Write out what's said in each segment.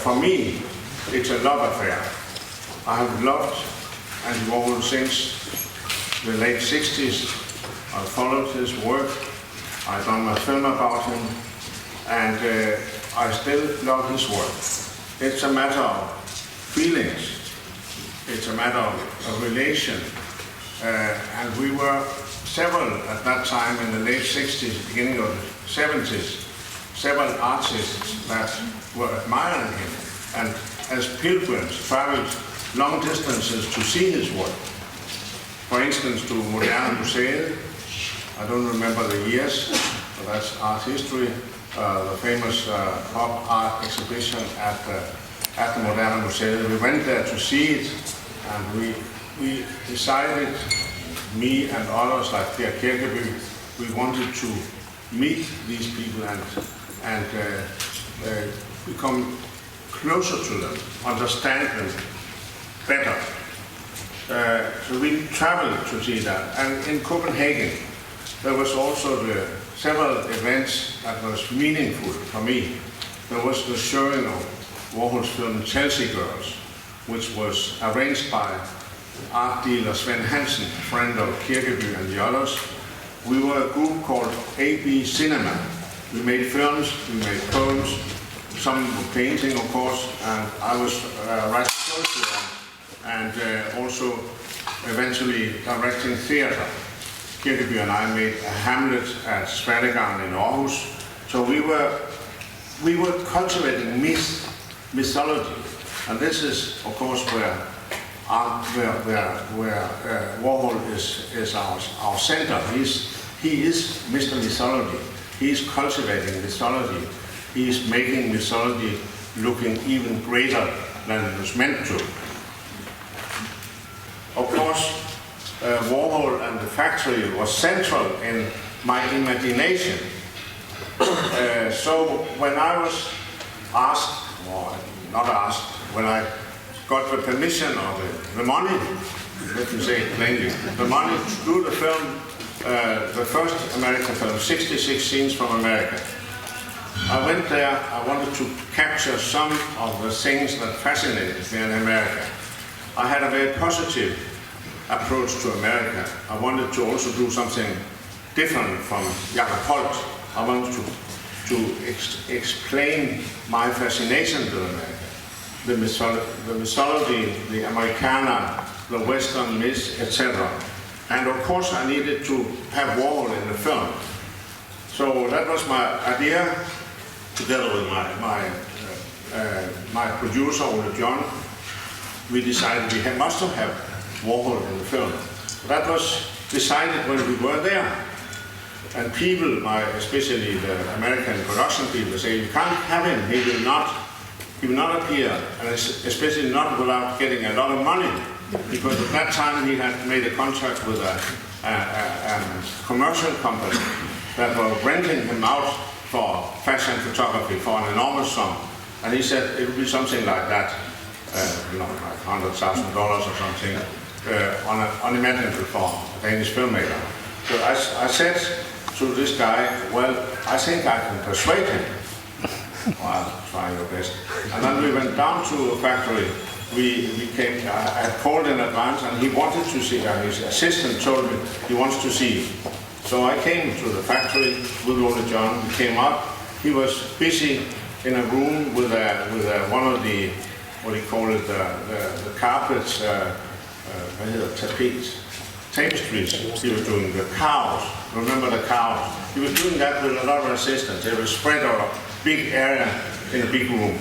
for me, it's a love affair. I have loved Andy Warhol since the late 60s. I followed his work. I've done my film about him, and I still love his work. It's a matter of feelings. It's a matter of relation. And we were several at that time in the late 60s, beginning of the 70s, several artists that were admiring him and as pilgrims traveled long distances to see his work. For instance, to Moderne Museet. I don't remember the years, but that's art history. The famous pop art exhibition at the Moderne Museet. We went there to see it, and we decided, me and others like Pierre Kirkeby, we wanted to meet these people and become closer to them, understand them better. So we traveled to see that. And in Copenhagen, there was also several events that was meaningful for me. There was the showing of Warhol's film Chelsea Girls, which was arranged by art dealer Sven Hansen, a friend of Kirkeby and the others. We were a group called AB Cinema. We made films, we made poems, some were painting, of course, and I was writing close to them, and also eventually directing theater. Kirkeby and I made a Hamlet at Sverregarden in Aarhus. So we were cultivating mythology, and this is, of course, where Warhol is our center. He is Mr. Mythology. He is cultivating mythology. He is making mythology looking even greater than it was meant to. Of course, Warhol and the factory was central in my imagination. So when I was asked, or not asked, when I got the permission or the money, let me say it plainly, the money to do the film, the first American film, 66 Scenes from America. I went there, I wanted to capture some of the things that fascinated me in America. I had a very positive approach to America. I wanted to also do something different from Jakob Holt. I wanted to explain my fascination with America. The mythology, the Americana, the Western myths, etc. And of course I needed to have Warhol in the film. So that was my idea, together with my producer, Ole John. We decided we must have Warhol in the film. That was decided when we were there. And people, especially the American production people, say, you can't have him, he will not appear, and especially not without getting a lot of money, because at that time he had made a contract with a commercial company that were renting him out for fashion photography for an enormous sum. And he said it would be something like that, like $100,000 or something, unimaginable for a Danish filmmaker. So I said to this guy, well, I think I can persuade him. Well, try your best. And then we went down to a factory. I had called in advance, and he wanted to see, his assistant told me he wants to see. So I came to the factory with Ole John. We came up. He was busy in a room with one of the, what do you call it, the carpets, tapestries. He was doing the cows. Remember the cows? He was doing that with a lot of assistants. They were spread over a big area in a big room.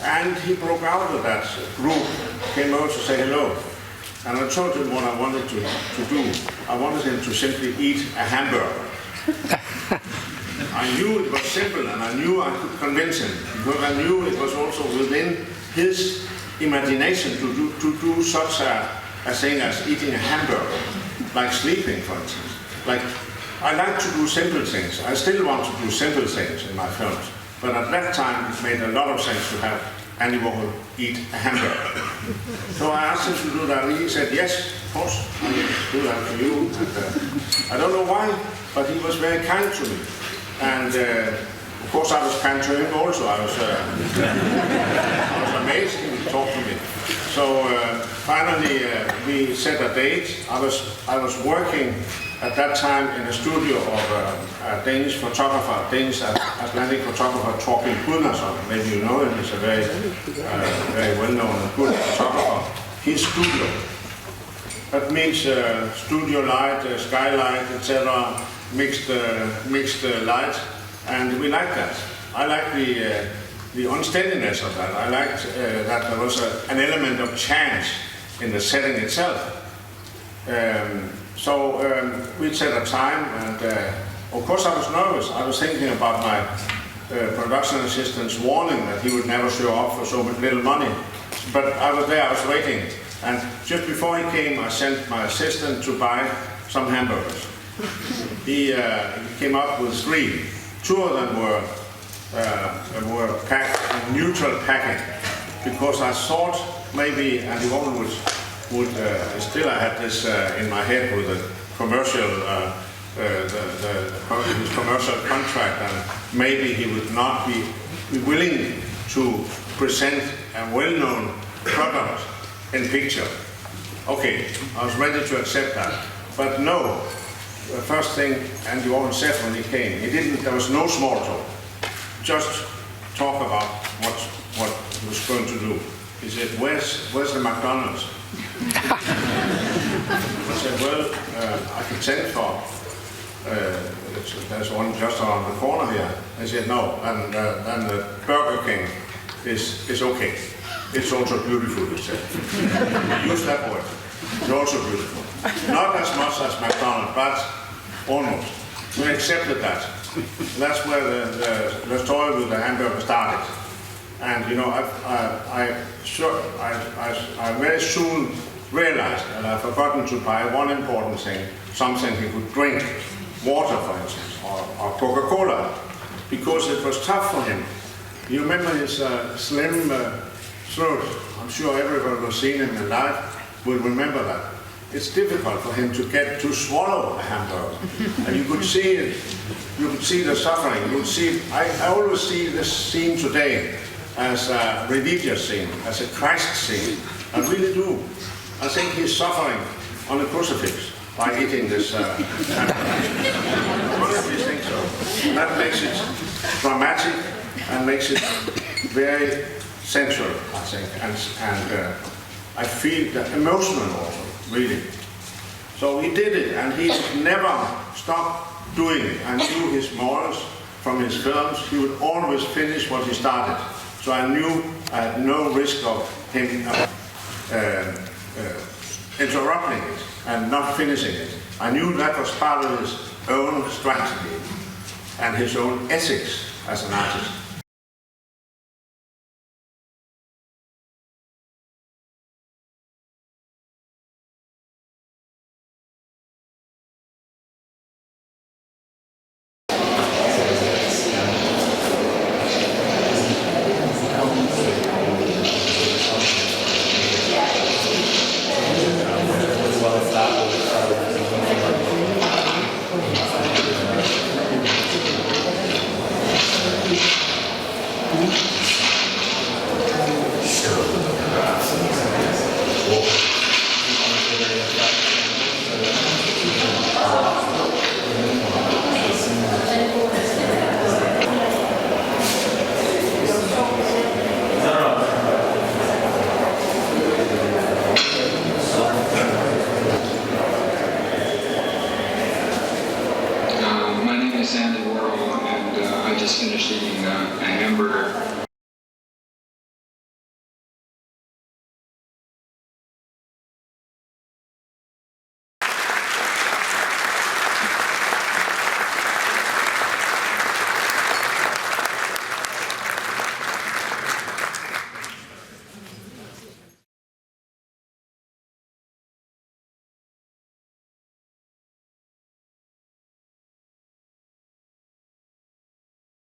And he broke out of that group, came over to say hello. And I told him what I wanted to do. I wanted him to simply eat a hamburger. I knew it was simple, and I knew I could convince him, because I knew it was also within his imagination to do such a thing as eating a hamburger, like sleeping, for instance. Like, I like to do simple things. I still want to do simple things in my films. But at that time, it made a lot of sense to have Andy Warhol eat a hamburger. So I asked him to do that, and he said, yes, of course, I will do that for you. And, I don't know why, but he was very kind to me. And Of course, I was kind to him also. I was amazed he would talk to me. So finally, we set a date. I was working at that time in a studio of a Danish photographer, Danish Atlantic photographer, Torben Gunnarsson. Maybe you know him. He's a very well-known and good photographer. His studio. That means studio light, skylight, etc., mixed light, and we liked that. I liked the unsteadiness of that. I liked that there was an element of chance in the setting itself. So we set a time, and of course I was nervous. I was thinking about my production assistant's warning that he would never show up for so little money. But I was there, I was waiting. And just before he came, I sent my assistant to buy some hamburgers. He came up with 3. 2 of them were packed in neutral packing, because I thought maybe Andy Warhol would still I had this in my head with the commercial, his commercial contract, and maybe he would not be willing to present a well-known product in picture. Okay, I was ready to accept that. But no, the first thing Andy Warhol said when he came, there was no small talk. Just talk about what he was going to do. He said, where's the McDonald's? I said, well, I can send for, there's one just around the corner here. He said, no, and the Burger King is okay. It's also beautiful, he said. Use that word. It's also beautiful. Not as much as McDonald's, but almost. We accepted that. That's where the story with the hamburger started. And you know, I very soon realized that I'd forgotten to buy one important thing, something he could drink, water for instance, or Coca-Cola, because it was tough for him. You remember his slim throat? I'm sure everyone who's seen him in life will remember that. It's difficult for him to swallow a hamburger. And you could see it, you could see the suffering. You could see, I always see this scene today as a religious scene, as a Christ scene. I really do. I think he's suffering on the crucifix by eating this hamburger. I honestly think so. And that makes it dramatic and makes it very sensual, I think. And I feel that emotional also. Really. So he did it, and he never stopped doing it. I knew his morals from his films. He would always finish what he started. So I knew I had no risk of him interrupting it and not finishing it. I knew that was part of his own strategy and his own ethics as an artist.